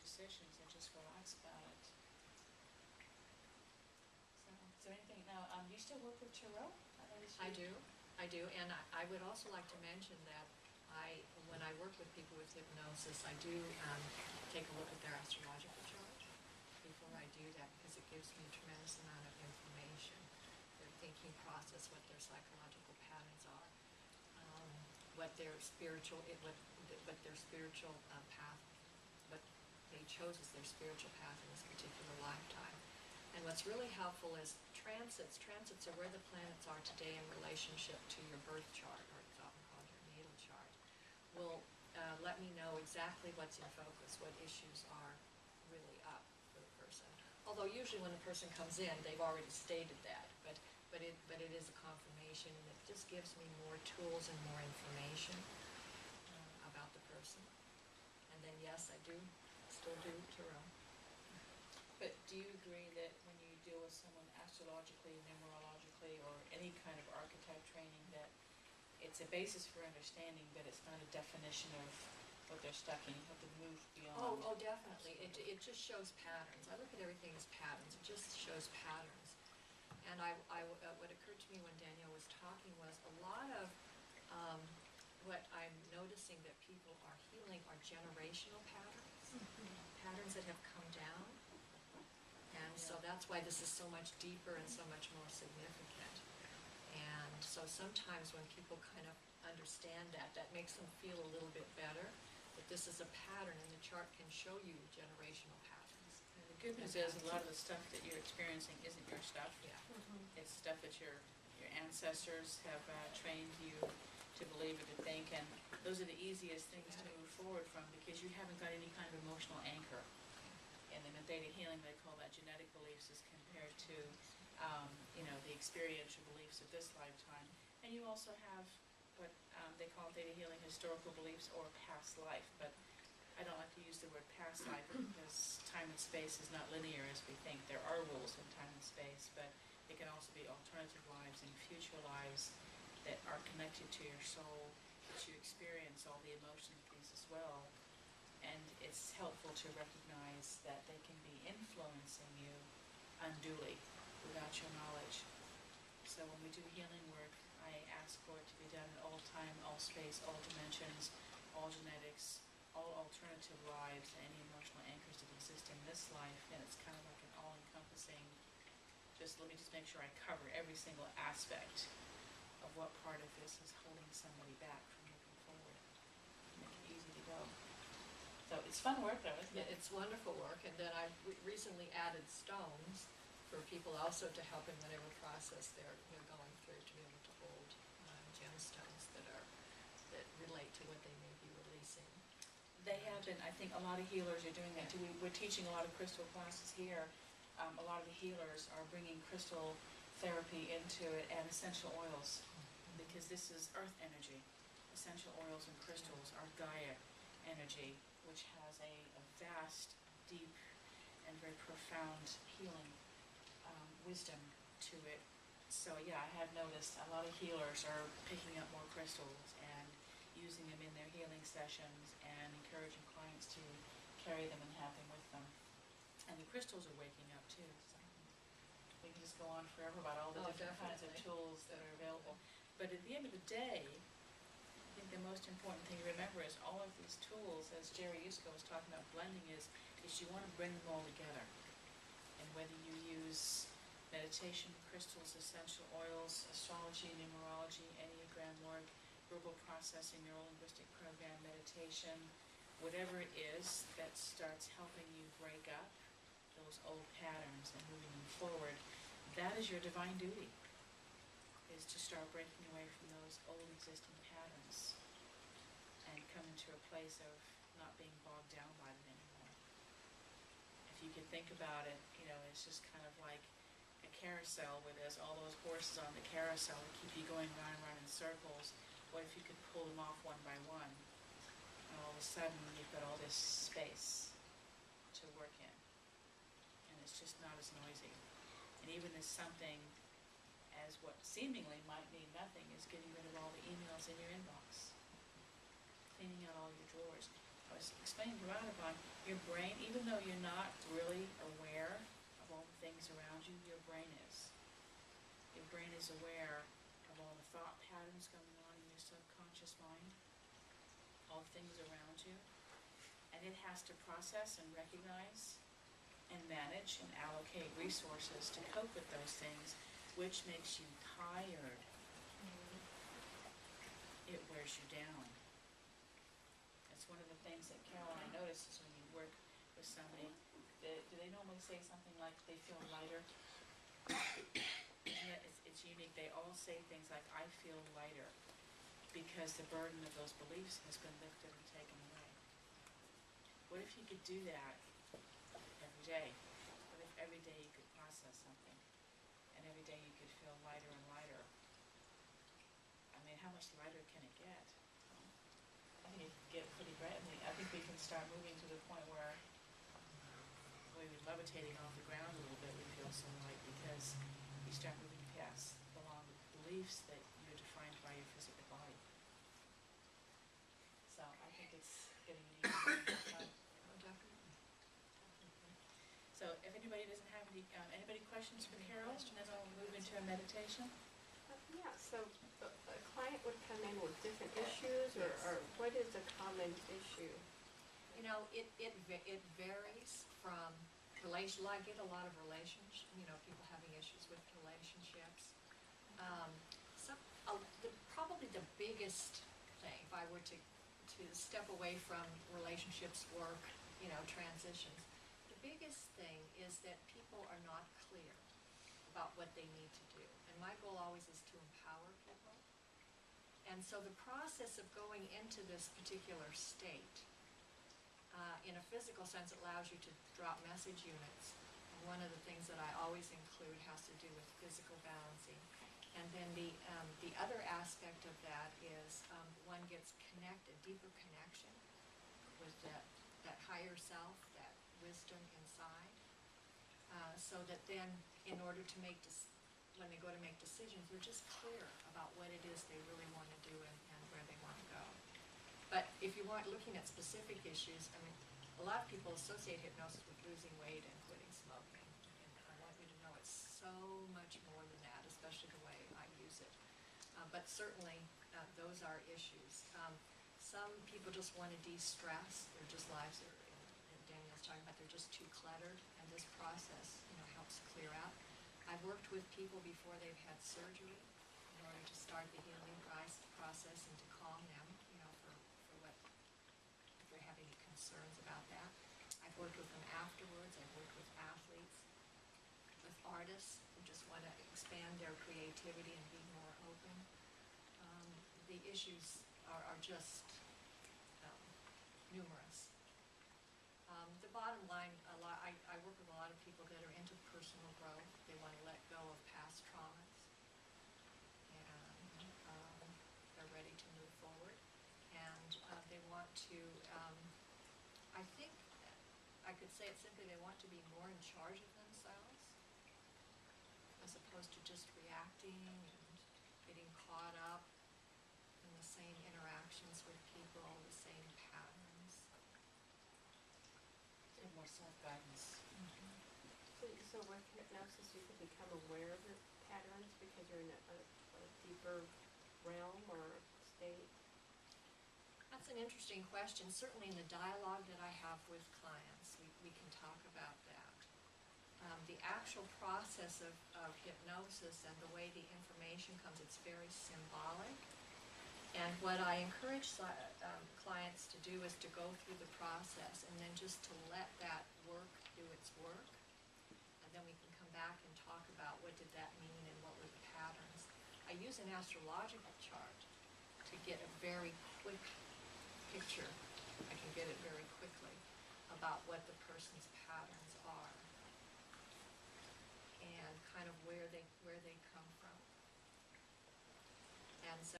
decisions and just relax about it. So, is there anything, now, do you still work with Tarot? I do, and I would also like to mention that when I work with people with hypnosis, I do take a look at their astrological chart before I do that, because it gives me a tremendous amount of information, their thinking process, what their psychological patterns are, what their spiritual path, what they chose as their spiritual path in this particular lifetime. And what's really helpful is transits. Transits are where the planets are today in relationship to your birth chart, or it's often called your natal chart, will let me know exactly what's in focus, what issues are really up for the person. Although usually when a person comes in, they've already stated that, but it is a confirmation, and it just gives me more tools and more information about the person. And then yes, I still do tarot. But do you agree that when you deal with someone astrologically, numerologically, or any kind of archetype training, that it's a basis for understanding, but it's not a definition of what they're stuck in? You have to move beyond. Oh, definitely. It just shows patterns. I look at everything as patterns. It just shows patterns. And what occurred to me when Danielle was talking was a lot of what I'm noticing that people are healing are generational patterns, patterns that have come down. And so that's why this is so much deeper and so much more significant. And so sometimes when people kind of understand that, that makes them feel a little bit better, that this is a pattern, and the chart can show you generational patterns. And the good news is a lot of the stuff that you're experiencing isn't your stuff. Yeah. It's stuff that your ancestors have trained you to believe or to think, and those are the easiest things to move forward from, because you haven't got any kind of emotional anchor. And in theta healing, they call that genetic beliefs as compared to, the experiential beliefs of this lifetime. And you also have what they call theta healing historical beliefs or past life. But I don't like to use the word past life because time and space is not linear as we think. There are rules in time and space, but it can also be alternative lives and future lives that are connected to your soul, that you experience all the emotions of these as well. And it's helpful to recognize that they can be influencing you unduly without your knowledge. So when we do healing work, I ask for it to be done in all time, all space, all dimensions, all genetics, all alternative lives, and any emotional anchors that exist in this life. And it's kind of like an all-encompassing, let me just make sure I cover every single aspect of what part of this is holding somebody back from moving forward. Make it easy to go. So it's fun work, though, isn't it? It's wonderful work, and then I recently added stones for people also to help in whatever process they're going through, to be able to hold gemstones that relate to what they may be releasing. They have been. I think a lot of healers are doing that too. We're teaching a lot of crystal classes here. A lot of the healers are bringing crystal therapy into it, and essential oils, because this is earth energy. Essential oils and crystals are Gaia energy, which has a vast, deep, and very profound healing wisdom to it. So yeah, I have noticed a lot of healers are picking up more crystals and using them in their healing sessions and encouraging clients to carry them and have them with them. And the crystals are waking up too. So we can just go on forever about all the different kinds of tools that are available. But at the end of the day, I think the most important thing to remember is all of these tools, as Jerry Yusko was talking about blending, is you want to bring them all together. And whether you use meditation, crystals, essential oils, astrology, numerology, Enneagram work, verbal processing, neuro-linguistic program, meditation, whatever it is that starts helping you break up those old patterns and moving them forward, that is your divine duty, is to start breaking away from those old existing patterns and come into a place of not being bogged down by them anymore. If you could think about it, it's just kind of like a carousel where there's all those horses on the carousel that keep you going round and round in circles. What if you could pull them off one by one, and all of a sudden you've got all this space to work in, and it's just not as noisy. And even as something as what seemingly might mean nothing is getting rid of all the emails in your inbox, cleaning out all your drawers. I was explaining training provided upon, your brain, even though you're not really aware of all the things around you, your brain is. Your brain is aware of all the thought patterns going on in your subconscious mind, all the things around you, and it has to process and recognize and manage and allocate resources to cope with those things, which makes you tired. It wears you down. It's one of the things that Caroline notices when you work with somebody. Do they normally say something like they feel lighter? And yet it's unique. They all say things like, I feel lighter, because the burden of those beliefs has been lifted and taken away. What if you could do that every day? What if every day you could process something, and every day you could feel lighter and lighter? I mean, how much lighter can it get? I think it can get pretty great. I think we can start moving to the point where we're levitating off the ground a little bit. We feel so light because you start moving past the long beliefs that you're defined by your physical body. So I think it's getting an easier. Definitely. So if anybody doesn't have anybody questions for Carol, and then I'll move into a meditation. Yeah, so a client would come in with different issues, or what is a common issue? You know, it varies from I get a lot of people having issues with relationships. Probably the biggest thing, if I were to step away from relationships, work, transitions, the biggest thing is that people are not clear about what they need to do. And my goal always is to empower people. And so the process of going into this particular state, in a physical sense, it allows you to drop message units. And one of the things that I always include has to do with physical balancing. And then the other aspect of that is one gets connected, deeper connection with that higher self, that wisdom inside, so that then in order to when they go to make decisions, they're just clear about what it is they really want to do and where they want to go. But if you weren't looking at specific issues, a lot of people associate hypnosis with losing weight and quitting smoking. And I want you to know it's so much more than that, especially the way I use it. But certainly, those are issues. Some people just want to de-stress. Their just lives are, and Danielle's talking about, they're just too cluttered, and this process, helps clear out. I've worked with people before they've had surgery in order to start the healing process and to calm them, for what, if they have any concerns about that. I've worked with them afterwards. I've worked with athletes, with artists who just want to expand their creativity and be more open. The issues are just numerous. The bottom line, I work with a lot of people that are into personal growth. They want to let go of past traumas, and they're ready to move forward. And they want to, I think, I could say it simply, they want to be more in charge of themselves, as opposed to just reacting and getting caught up in the same interactions with people, the same patterns. And more self-guidance. So with hypnosis, you can become aware of your patterns because you're in a deeper realm or state? That's an interesting question. Certainly in the dialogue that I have with clients, we can talk about that. The actual process of hypnosis and the way the information comes, it's very symbolic. And what I encourage clients to do is to go through the process and then just to let that work do its work. And then we can come back and talk about what did that mean and what were the patterns. I use an astrological chart to get a very quick picture. I can get it very quickly about what the person's patterns are and kind of where they come from. And so